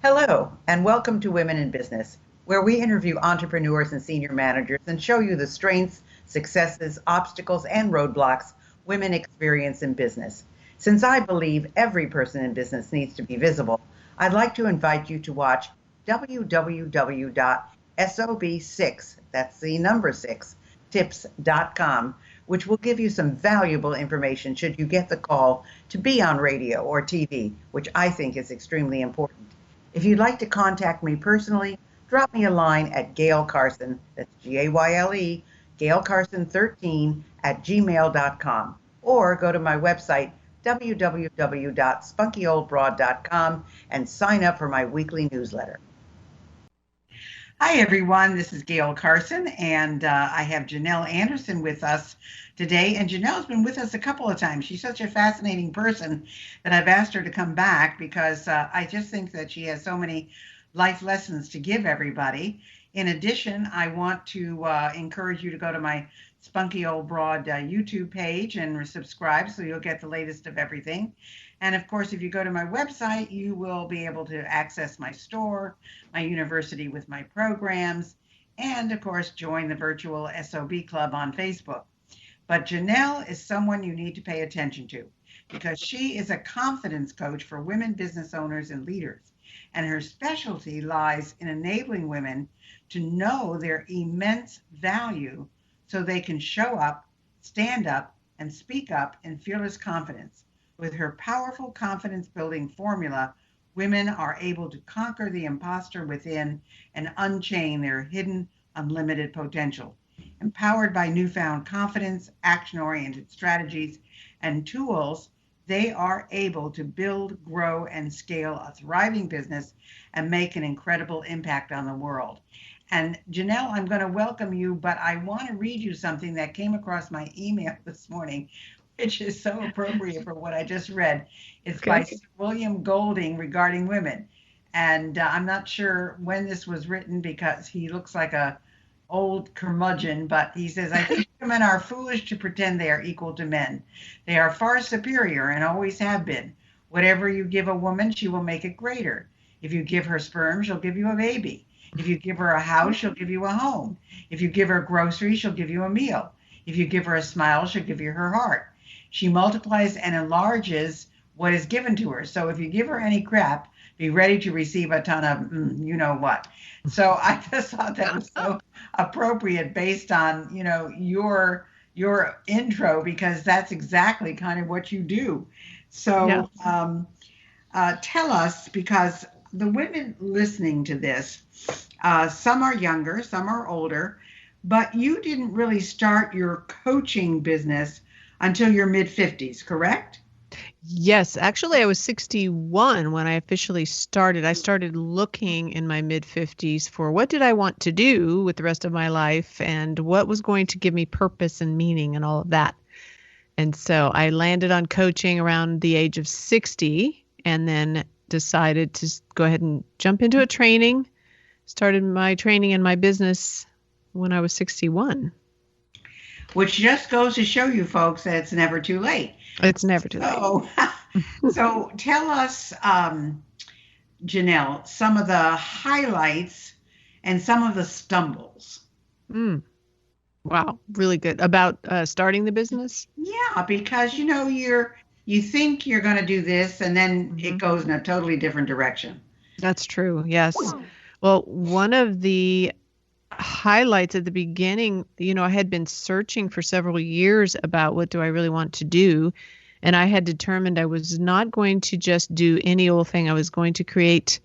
Hello, and welcome to Women in Business, where we interview entrepreneurs and senior managers and show you the strengths, successes, obstacles, and roadblocks women experience in business. Since I believe every person in business needs to be visible, I'd like to invite you to watch www.sob6, that's the number 6, tips.com, which will give you some valuable information should you get the call to be on radio or TV, which I think is extremely important. If you'd like to contact me personally, drop me a line at Gail Carson, that's Gayle, Gail Carson 13 at gmail.com, or go to my website, www.spunkyoldbroad.com, and sign up for my weekly newsletter. Hi, everyone. This is Gail Carson, and I have Janelle Anderson with us today. And Janelle's been with us a couple of times. She's such a fascinating person that I've asked her to come back because I just think that she has so many life lessons to give everybody. In addition, I want to encourage you to go to my Spunky Old Broad YouTube page and subscribe so you'll get the latest of everything. And of course, if you go to my website, you will be able to access my store, my university with my programs, and of course, join the virtual SOB club on Facebook. But Janelle is someone you need to pay attention to because she is a confidence coach for women business owners and leaders. And her specialty lies in enabling women to know their immense value so they can show up, stand up, and speak up in fearless confidence. With her powerful confidence building formula, women are able to conquer the imposter within and unchain their hidden unlimited potential. Empowered by newfound confidence, action-oriented strategies, and tools, they are able to build, grow, and scale a thriving business and make an incredible impact on the world. And Janelle, I'm going to welcome you, but I want to read you something that came across my email this morning, which is so appropriate for what I just read. It's by Sir William Golding regarding women. And I'm not sure when this was written because he looks like a old curmudgeon, but he says, I think women are foolish to pretend they are equal to men. They are far superior and always have been. Whatever you give a woman, she will make it greater. If you give her sperm, she'll give you a baby. If you give her a house, she'll give you a home. If you give her groceries, she'll give you a meal. If you give her a smile, she'll give you her heart. She multiplies and enlarges what is given to her. So if you give her any crap, be ready to receive a ton of you know what. So I just thought that was so appropriate based on, your intro, because that's exactly kind of what you do. So tell us, because the women listening to this, some are younger, some are older, but you didn't really start your coaching business until your mid-50s, correct? Yes, actually, I was 61 when I officially started. I started looking in my mid-50s for what did I want to do with the rest of my life and what was going to give me purpose and meaning and all of that. And so I landed on coaching around the age of 60 and then decided to go ahead and jump into a training. Started my training in my business when I was 61. Which just goes to show you, folks, that it's never too late. It's never too late. So tell us, Janelle, some of the highlights and some of the stumbles. Wow, really good. About starting the business? Yeah, because, you think you're going to do this, and then it goes in a totally different direction. That's true, yes. Well, one of the highlights at the beginning, I had been searching for several years about what do I really want to do. And I had determined I was not going to just do any old thing. I was going to create,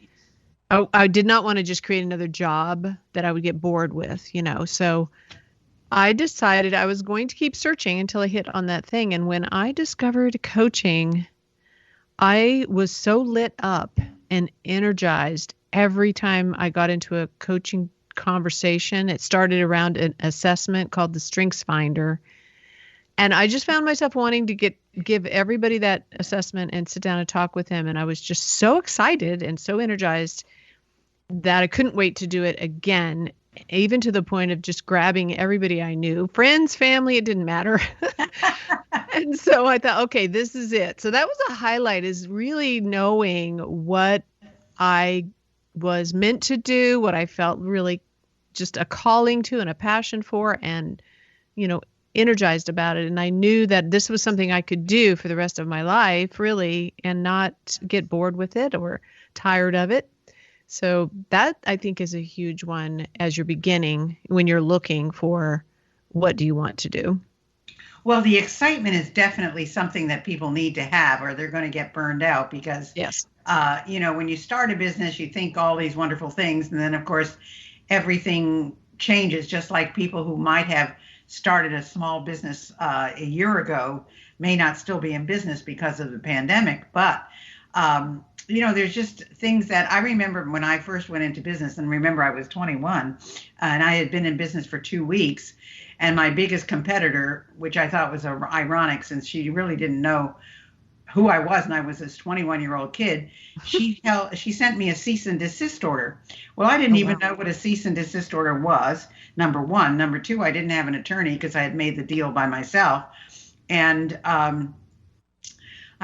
I did not want to just create another job that I would get bored with, So I decided I was going to keep searching until I hit on that thing. And when I discovered coaching, I was so lit up and energized every time I got into a coaching conversation. It started around an assessment called the Strengths Finder. And I just found myself wanting to give everybody that assessment and sit down and talk with them. And I was just so excited and so energized that I couldn't wait to do it again, even to the point of just grabbing everybody I knew, friends, family, it didn't matter. And so I thought, okay, this is it. So that was a highlight, is really knowing what I was meant to do, what I felt really just a calling to and a passion for, and, energized about it. And I knew that this was something I could do for the rest of my life, really, and not get bored with it or tired of it. So that, I think, is a huge one as you're beginning, when you're looking for what do you want to do. Well, the excitement is definitely something that people need to have, or they're going to get burned out because, Yes. when you start a business, you think all these wonderful things, and then, of course, everything changes. Just like people who might have started a small business a year ago may not still be in business because of the pandemic. But there's just things that I remember when I first went into business, and remember I was 21 and I had been in business for 2 weeks. And my biggest competitor, which I thought was ironic since she really didn't know who I was, and I was this 21-year-old kid, she sent me a cease and desist order. Well, I didn't even know what a cease and desist order was, number one. Number two, I didn't have an attorney because I had made the deal by myself. And I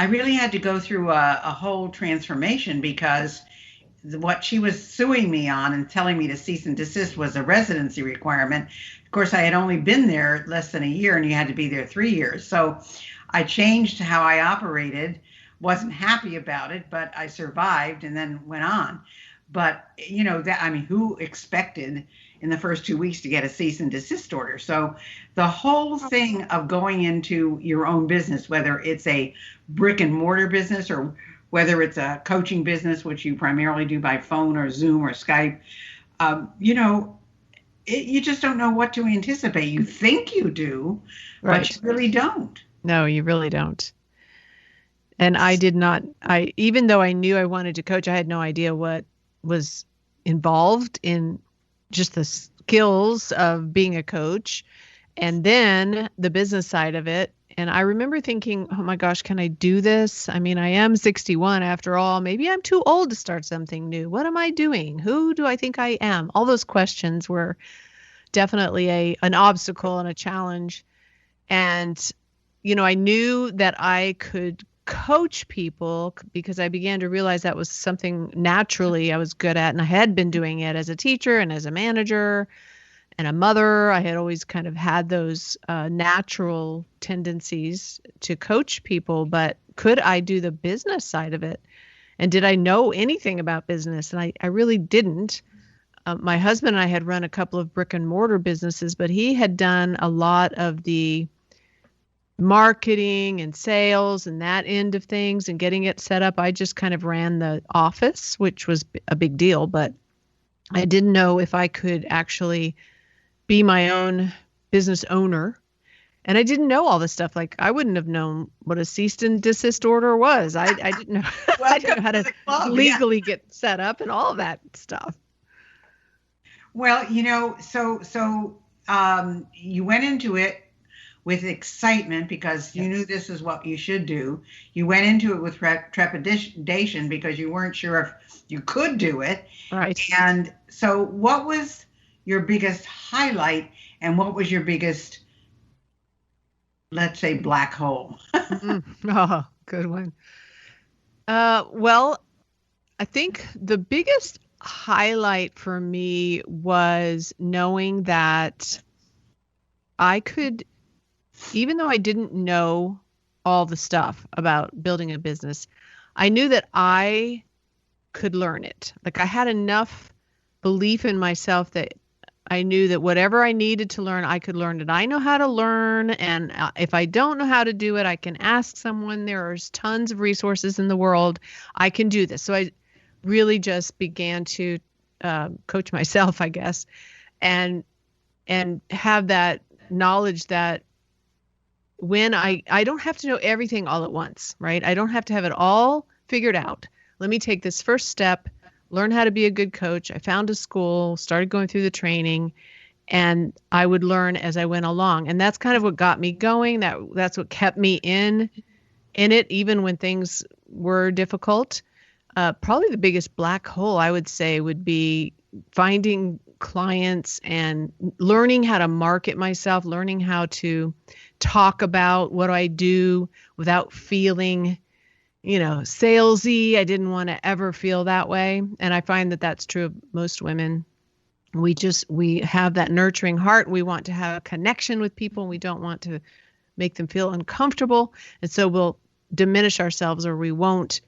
really had to go through a whole transformation because what she was suing me on and telling me to cease and desist was a residency requirement. Of course, I had only been there less than a year, and you had to be there 3 years. So I changed how I operated, wasn't happy about it, but I survived and then went on. But, who expected in the first 2 weeks to get a cease and desist order? So the whole thing of going into your own business, whether it's a brick and mortar business or whether it's a coaching business, which you primarily do by phone or Zoom or Skype, you just don't know what to anticipate. You think you do, Right. but you really don't. No, you really don't. And I did not, even though I knew I wanted to coach, I had no idea what was involved in just the skills of being a coach and then the business side of it. And I remember thinking, oh my gosh, can I do this? I mean, I am 61 after all. Maybe I'm too old to start something new. What am I doing? Who do I think I am? All those questions were definitely an obstacle and a challenge. And, I knew that I could coach people because I began to realize that was something naturally I was good at. And I had been doing it as a teacher and as a manager and a mother. I had always kind of had those natural tendencies to coach people, but could I do the business side of it? And did I know anything about business? And I really didn't. My husband and I had run a couple of brick and mortar businesses, but he had done a lot of the marketing and sales and that end of things and getting it set up. I just kind of ran the office, which was a big deal, but I didn't know if I could actually be my own business owner. And I didn't know all this stuff. Like I wouldn't have known what a cease and desist order was. I didn't know. I didn't know how to legally get set up and all of that stuff. Well, so you went into it with excitement because you knew this is what you should do. You went into it with trepidation because you weren't sure if you could do it. Right. And so what was your biggest highlight and what was your biggest, let's say, black hole? Oh, good one. Well, I think the biggest highlight for me was knowing that I could, even though I didn't know all the stuff about building a business, I knew that I could learn it. Like I had enough belief in myself that I knew that whatever I needed to learn, I could learn it. I know how to learn. And if I don't know how to do it, I can ask someone. There's tons of resources in the world. I can do this. So I really just began to coach myself, I guess, and have that knowledge that when I don't have to know everything all at once, right? I don't have to have it all figured out. Let me take this first step, learn how to be a good coach. I found a school, started going through the training, and I would learn as I went along. And that's kind of what got me going. That's what kept me in it, even when things were difficult. Probably the biggest black hole, I would say, would be finding clients and learning how to market myself, learning how to talk about what I do without feeling salesy. I didn't want to ever feel that way. And I find that that's true of most women. We have that nurturing heart. We want to have a connection with people. We don't want to make them feel uncomfortable. And so we'll diminish ourselves, or we won't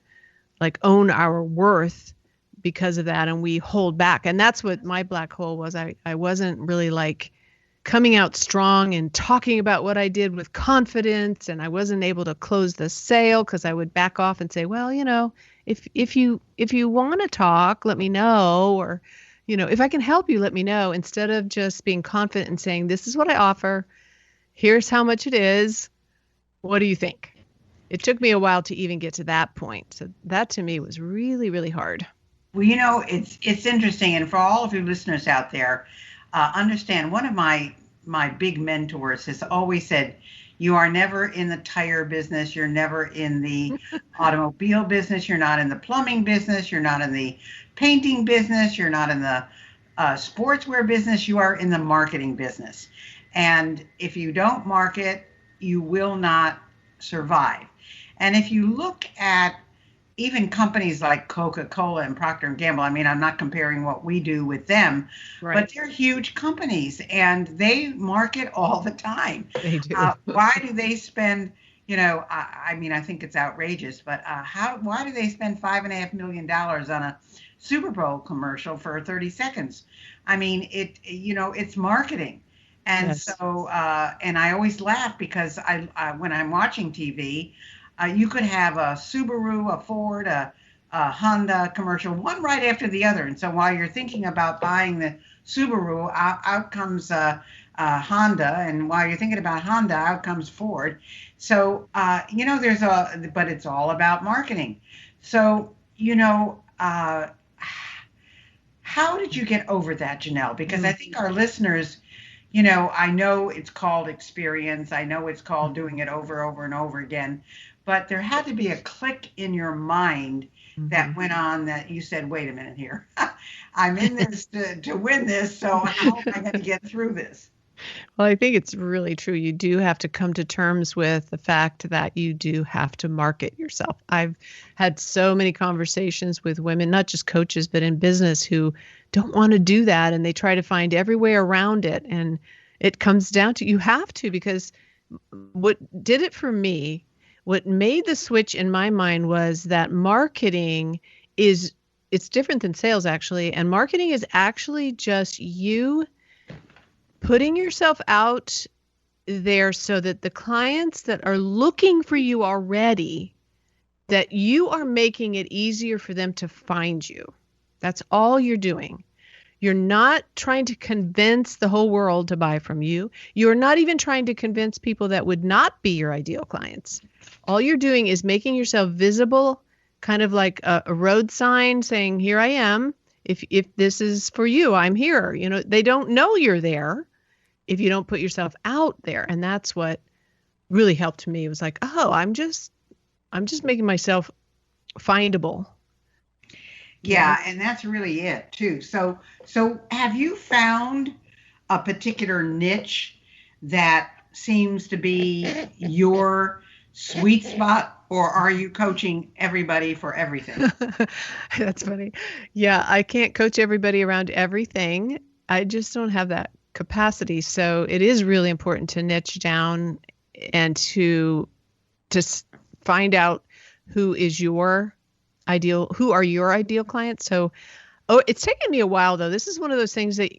own our worth because of that. And we hold back. And that's what my black hole was. I wasn't really coming out strong and talking about what I did with confidence. And I wasn't able to close the sale because I would back off and say, well, if you want to talk, let me know. Or, if I can help you, let me know, instead of just being confident and saying, this is what I offer. Here's how much it is. What do you think? It took me a while to even get to that point. So that to me was really, really hard. Well, it's interesting. And for all of you listeners out there, understand, one of my big mentors has always said, you are never in the tire business. You're never in the automobile business. You're not in the plumbing business. You're not in the painting business. You're not in the sportswear business. You are in the marketing business. And if you don't market, you will not survive. And if you look at even companies like Coca-Cola and Procter & Gamble, I mean, I'm not comparing what we do with them, right, but they're huge companies and they market all the time. They do. Why do they spend, I mean, I think it's outrageous, but why do they spend $5.5 million on a Super Bowl commercial for 30 seconds? I mean, it's marketing. And yes. So, and I always laugh because when I'm watching TV, you could have a Subaru, a Ford, a Honda commercial, one right after the other. And so while you're thinking about buying the Subaru, out comes Honda. And while you're thinking about Honda, out comes Ford. So, but it's all about marketing. So, how did you get over that, Janelle? Because I think our listeners, I know it's called experience. I know it's called doing it over and over again. But there had to be a click in your mind that went on that you said, wait a minute here. I'm in this to win this. So how am I going to get through this? Well, I think it's really true. You do have to come to terms with the fact that you do have to market yourself. I've had so many conversations with women, not just coaches, but in business, who don't want to do that. And they try to find every way around it. And it comes down to, you have to, because what did it for me, what made the switch in my mind was that marketing it's different than sales, actually. And marketing is actually just you putting yourself out there so that the clients that are looking for you already, that you are making it easier for them to find you. That's all you're doing. You're not trying to convince the whole world to buy from you. You're not even trying to convince people that would not be your ideal clients. All you're doing is making yourself visible, kind of like a road sign saying, here I am. If this is for you, I'm here. They don't know you're there if you don't put yourself out there. And that's what really helped me. It was like, oh, I'm just making myself findable. Yeah, and that's really it too. So have you found a particular niche that seems to be your sweet spot, or are you coaching everybody for everything? That's funny. Yeah, I can't coach everybody around everything. I just don't have that capacity. So it is really important to niche down and to find out who are your ideal clients. So, it's taken me a while though. This is one of those things that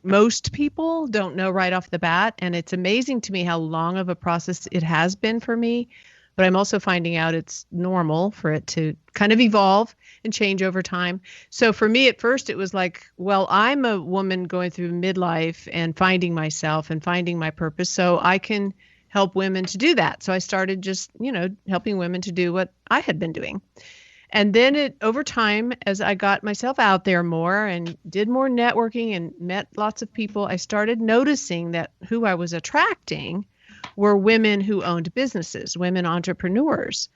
most people don't know right off the bat. And it's amazing to me how long of a process it has been for me. But I'm also finding out it's normal for it to kind of evolve and change over time. So for me at first, it was like, well, I'm a woman going through midlife and finding myself and finding my purpose, so I can help women to do that. So I started just, helping women to do what I had been doing. And then over time, as I got myself out there more and did more networking and met lots of people, I started noticing that who I was attracting were women who owned businesses, women entrepreneurs.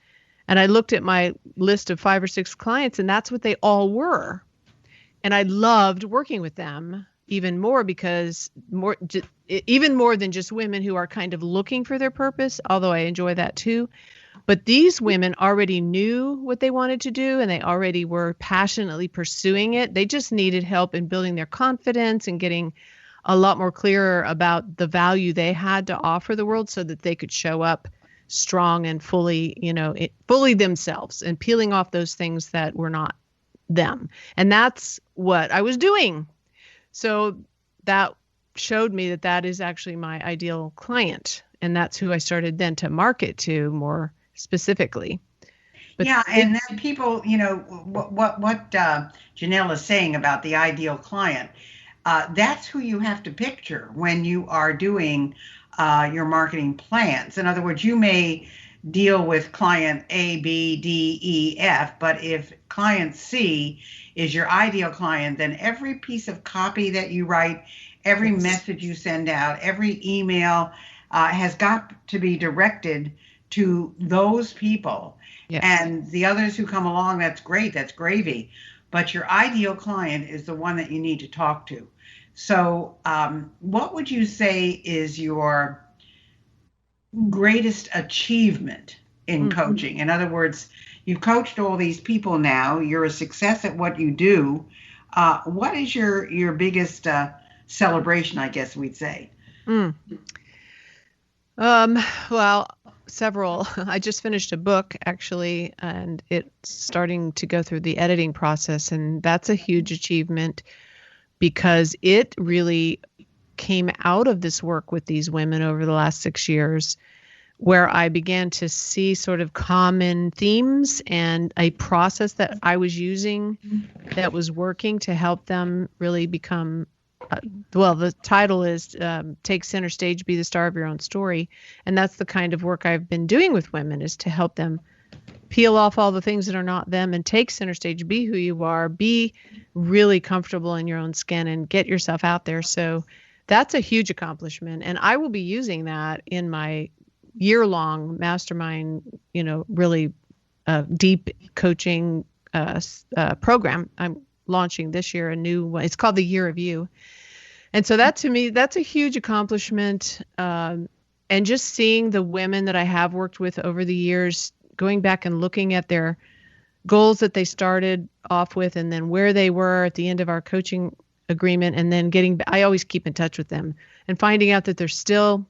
And I looked at my list of 5 or 6 clients, and that's what they all were. And I loved working with them even more, because even more than just women who are kind of looking for their purpose, although I enjoy that too. But these women already knew what they wanted to do and they already were passionately pursuing it. They just needed help in building their confidence and getting a lot more clearer about the value they had to offer the world so that they could show up strong and fully, fully themselves and peeling off those things that were not them. And that's what I was doing. So that showed me that that is actually my ideal client. And that's who I started then to market to more specifically. But Yeah, and then people, what Janelle is saying about the ideal client, that's who you have to picture when you are doing your marketing plans. In other words, you may deal with client A, B, D, E, F, but if client C is your ideal client, then every piece of copy that you write, every message you send out, every email has got to be directed to those people. yes. And the others who come along, that's great, that's gravy. But your ideal client is the one that you need to talk to. So, what would you say is your greatest achievement in coaching? In other words, you've coached all these people now, you're a success at what you do. What is your biggest celebration, I guess we'd say? Well, several. I just finished a book actually, and it's starting to go through the editing process, and that's a huge achievement because it really came out of this work with these women over the last 6 years, where I began to see sort of common themes and a process that I was using that was working to help them really become the title is Take Center Stage, Be the Star of Your Own Story. And that's the kind of work I've been doing with women, is to help them peel off all the things that are not them and take center stage, be who you are, be really comfortable in your own skin and get yourself out there. So that's a huge accomplishment. And I will be using that in my year-long mastermind, really deep coaching program. I'm launching this year a new one. It's called the Year of You. And so that, to me, that's a huge accomplishment. And just seeing the women that I have worked with over the years, going back and looking at their goals that they started off with and then where they were at the end of our coaching agreement, and then I always keep in touch with them and finding out that they're still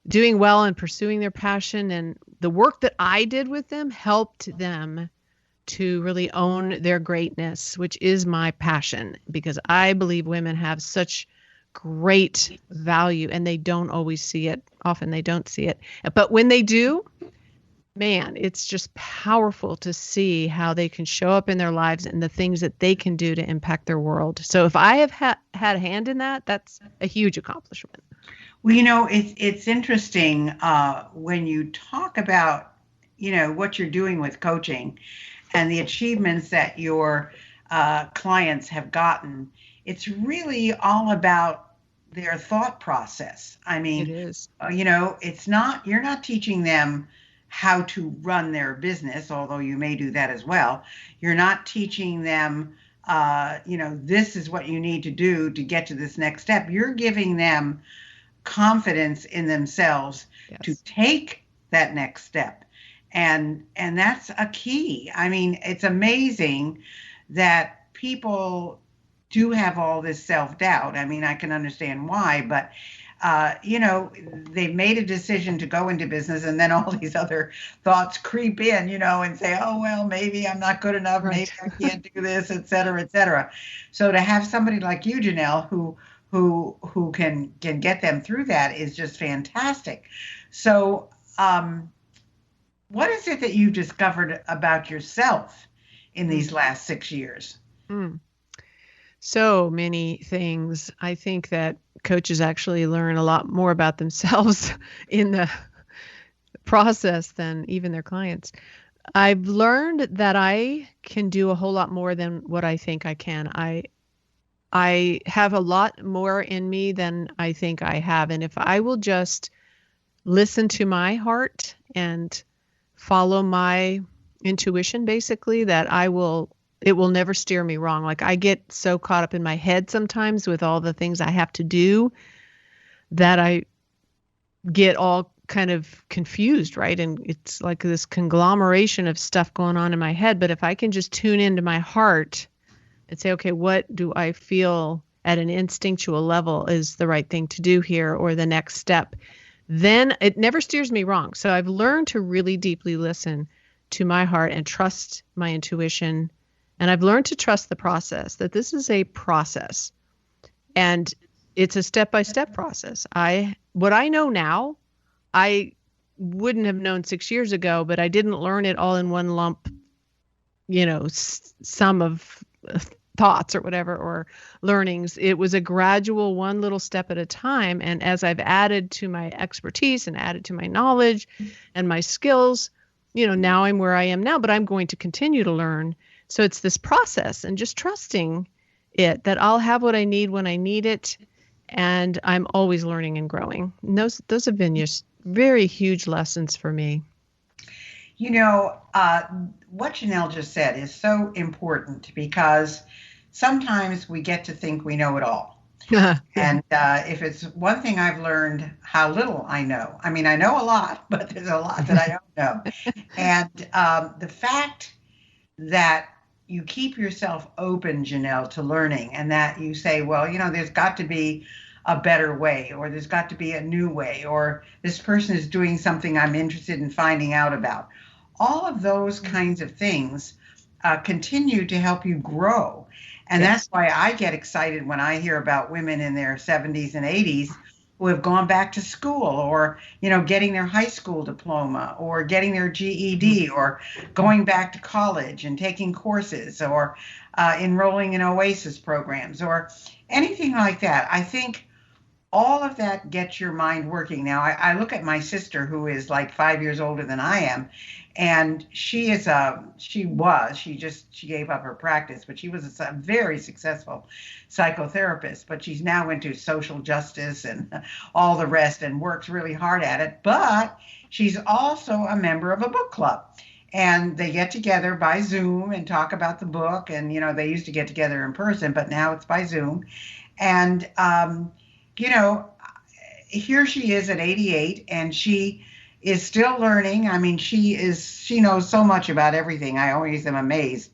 doing well and pursuing their passion. And the work that I did with them helped them to really own their greatness, which is my passion, because I believe women have such great value and they don't always see it. Often they don't see it. But when they do, man, it's just powerful to see how they can show up in their lives and the things that they can do to impact their world. So if I have had a hand in that, that's a huge accomplishment. Well, it's interesting when you talk about, what you're doing with coaching and the achievements that your clients have gotten. It's really all about their thought process. I mean, it is. You're not teaching them how to run their business, although you may do that as well. You're not teaching them, this is what you need to do to get to this next step. You're giving them confidence in themselves to take that next step. And that's a key. I mean, it's amazing that people do have all this self-doubt. I mean, I can understand why, but they've made a decision to go into business, and then all these other thoughts creep in, and say, oh, well, maybe I'm not good enough. Right. Maybe I can't do this, et cetera, et cetera. So to have somebody like you, Janelle, who can get them through that is just fantastic. So, what is it that you discovered about yourself in these last 6 years? So many things. I think that coaches actually learn a lot more about themselves in the process than even their clients. I've learned that I can do a whole lot more than what I think I can. I have a lot more in me than I think I have. And if I will just listen to my heart and follow my intuition, basically, that it will never steer me wrong. Like, I get so caught up in my head sometimes with all the things I have to do that I get all kind of confused, right? And it's like this conglomeration of stuff going on in my head. But if I can just tune into my heart and say, okay, what do I feel at an instinctual level is the right thing to do here, or the next step, then it never steers me wrong. So I've learned to really deeply listen to my heart and trust my intuition. And I've learned to trust the process, that this is a process and it's a step-by-step process. What I know now, I wouldn't have known 6 years ago, but I didn't learn it all in one lump, sum of thoughts or whatever, or learnings. It was a gradual, one little step at a time. And as I've added to my expertise and added to my knowledge and my skills, now I'm where I am now, but I'm going to continue to learn. So it's this process and just trusting it, that I'll have what I need when I need it. And I'm always learning and growing. And those have been just very huge lessons for me. What Janelle just said is so important, because sometimes we get to think we know it all. And if it's one thing I've learned, how little I know. I mean, I know a lot, but there's a lot that I don't know. And the fact that you keep yourself open, Janelle, to learning, and that you say, well, there's got to be a better way, or there's got to be a new way, or this person is doing something I'm interested in finding out about. All of those kinds of things continue to help you grow. And Yes. That's why I get excited when I hear about women in their 70s and 80s who have gone back to school, or, getting their high school diploma, or getting their GED, or going back to college and taking courses, or enrolling in OASIS programs, or anything like that. I think all of that gets your mind working. Now, I look at my sister, who is like 5 years older than I am, and she gave up her practice, but she was a very successful psychotherapist, but she's now into social justice and all the rest and works really hard at it. But she's also a member of a book club. And they get together by Zoom and talk about the book. And, they used to get together in person, but now it's by Zoom. And, here she is at 88, and she is still learning. I mean, she knows so much about everything. I always am amazed.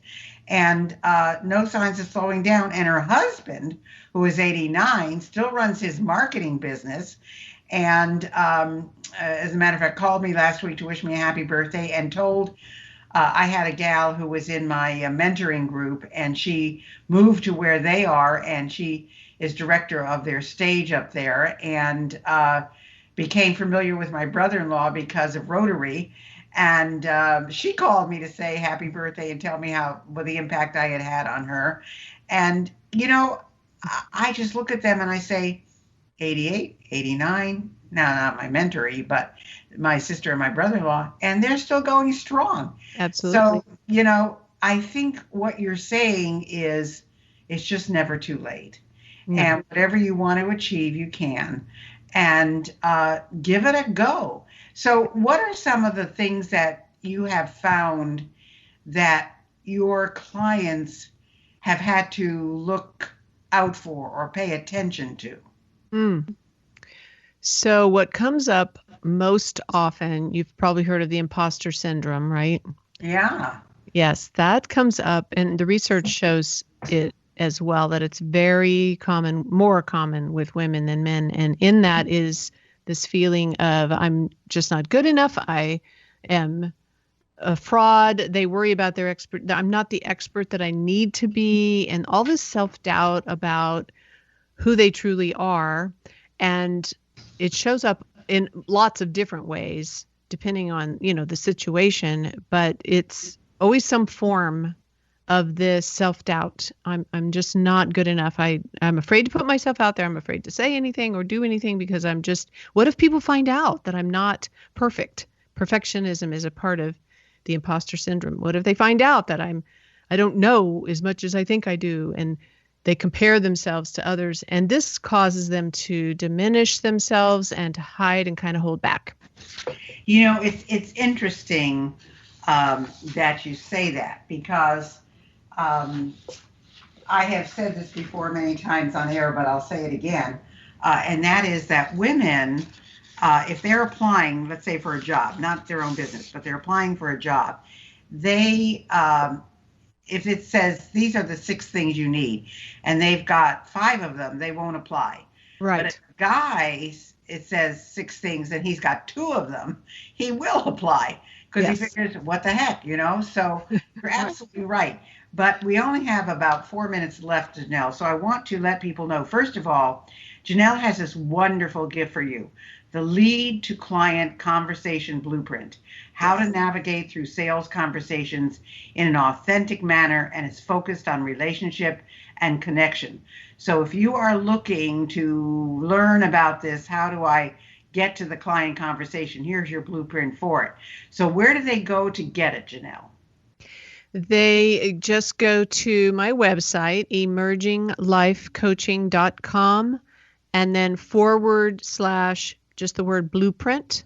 And no signs of slowing down. And her husband, who is 89, still runs his marketing business. And as a matter of fact, called me last week to wish me a happy birthday, and told I had a gal who was in my mentoring group, and she moved to where they are, and she is director of their stage up there, and became familiar with my brother-in-law because of Rotary. And she called me to say happy birthday and tell me what the impact I had had on her. And, I just look at them and I say, 88, 89, now not my mentoree, but my sister and my brother-in-law, and they're still going strong. Absolutely. So, I think what you're saying is it's just never too late. Mm-hmm. And whatever you want to achieve, you can. And give it a go. So what are some of the things that you have found that your clients have had to look out for or pay attention to? So what comes up most often, you've probably heard of the imposter syndrome, right? Yeah. Yes, that comes up, and the research shows it as well, that it's very common, more common with women than men. And in that is this feeling of, I'm just not good enough. I am a fraud. They worry about their expert. I'm not the expert that I need to be. And all this self-doubt about who they truly are. And it shows up in lots of different ways, depending on, the situation, but it's always some form of this self-doubt. I'm just not good enough. I'm afraid to put myself out there. I'm afraid to say anything or do anything because what if people find out that I'm not perfect? Perfectionism is a part of the imposter syndrome. What if they find out that I don't know as much as I think I do? And they compare themselves to others. And this causes them to diminish themselves and to hide and kind of hold back. It's interesting that you say that, because I have said this before many times on air, but I'll say it again. And that is that women if they're applying, let's say for a job, not their own business, but they're applying for a job, they if it says these are the 6 things you need and they've got 5 of them, they won't apply. But if Right. a guy, it says 6 things and he's got 2 of them, he will apply because he Yes. figures, what the heck, So you're Right. absolutely right. But we only have about 4 minutes left, Janelle. So I want to let people know, first of all, Janelle has this wonderful gift for you, the Lead to Client Conversation Blueprint, how to Yes. navigate through sales conversations in an authentic manner, and it's focused on relationship and connection. So if you are looking to learn about this, how do I get to the client conversation? Here's your blueprint for it. So where do they go to get it, Janelle? They just go to my website, emerginglifecoaching.com, and then forward slash just the word blueprint,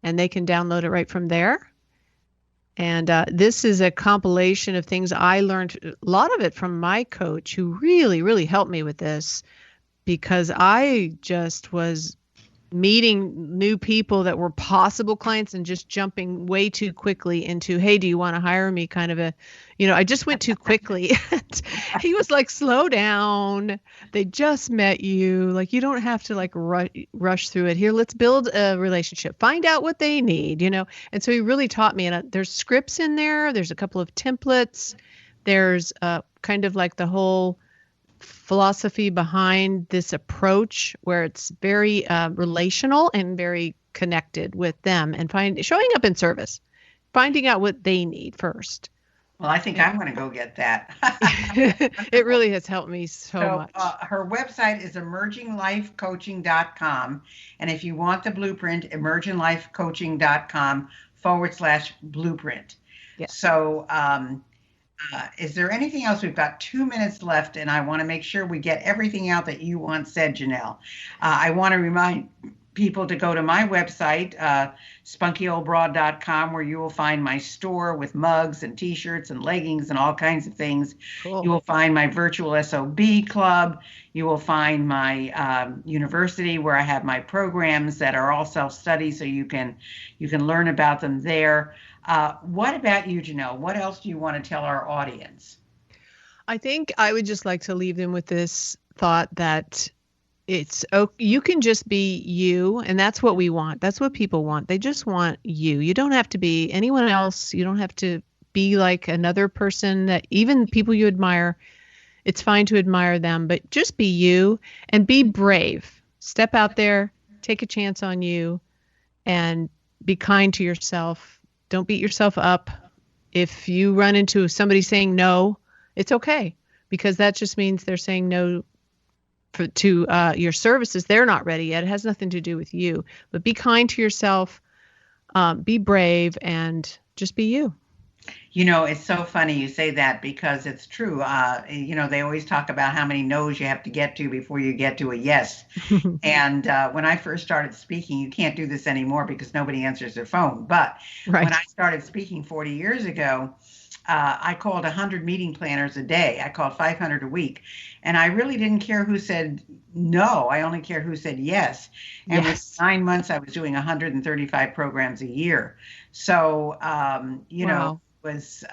and they can download it right from there. And this is a compilation of things I learned, a lot of it from my coach, who really, really helped me with this because I just was meeting new people that were possible clients and just jumping way too quickly into, hey, do you want to hire me? Kind of I just went too quickly. He was like, slow down. They just met you. Like, you don't have to like rush through it. Here, let's build a relationship. Find out what they need. And so he really taught me. And there's scripts in there. There's a couple of templates. There's kind of like the whole philosophy behind this approach where it's very relational and very connected with them and showing up in service, finding out what they need first. Well, I think I'm going to go get that. It really has helped me so much. Her website is emerginglifecoaching.com. And if you want the blueprint, emerginglifecoaching.com/blueprint. Yes. So, is there anything else? We've got 2 minutes left, and I want to make sure we get everything out that you once said, Janelle. I want to remind people to go to my website, spunkyoldbroad.com, where you will find my store with mugs and t-shirts and leggings and all kinds of things. Cool. You will find my virtual SOB club. You will find my university where I have my programs that are all self-study, so you can learn about them there. What about you, Janelle? What else do you want to tell our audience? I think I would just like to leave them with this thought that you can just be you, and that's what we want. That's what people want. They just want you. You don't have to be anyone else. You don't have to be like another person, that even people you admire. It's fine to admire them, but just be you and be brave. Step out there, take a chance on you, and be kind to yourself. Don't beat yourself up. If you run into somebody saying no, it's okay, because that just means they're saying no to your services. They're not ready yet. It has nothing to do with you. But be kind to yourself, be brave, and just be you. It's so funny you say that because it's true. They always talk about how many no's you have to get to before you get to a yes. And when I first started speaking, you can't do this anymore because nobody answers their phone. But Right. When I started speaking 40 years ago, I called 100 meeting planners a day. I called 500 a week. And I really didn't care who said no. I only cared who said yes. And Yes. within 9 months, I was doing 135 programs a year. So, Wow. was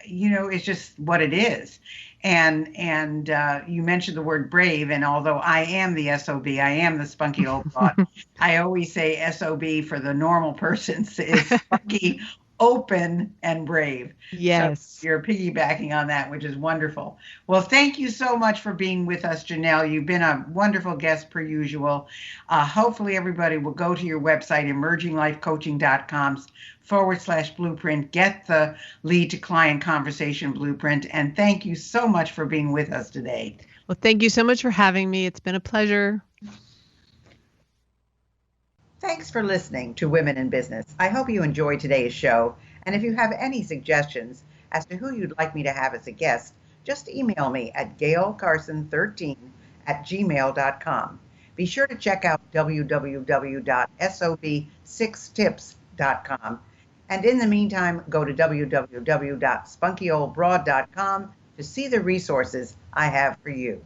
it's just what it is. And you mentioned the word brave, and although I am the SOB, I am the spunky old broad. I always say SOB for the normal persons is spunky, open, and brave. Yes. So you're piggybacking on that, which is wonderful. Well, thank you so much for being with us, Janelle. You've been a wonderful guest per usual. Hopefully everybody will go to your website, emerginglifecoaching.com/blueprint, get the Lead to Client Conversation Blueprint. And thank you so much for being with us today. Well, thank you so much for having me. It's been a pleasure. Thanks for listening to Women in Business. I hope you enjoyed today's show. And if you have any suggestions as to who you'd like me to have as a guest, just email me at gailcarson13@gmail.com. Be sure to check out www.sob6tips.com. And in the meantime, go to www.spunkyoldbroad.com to see the resources I have for you.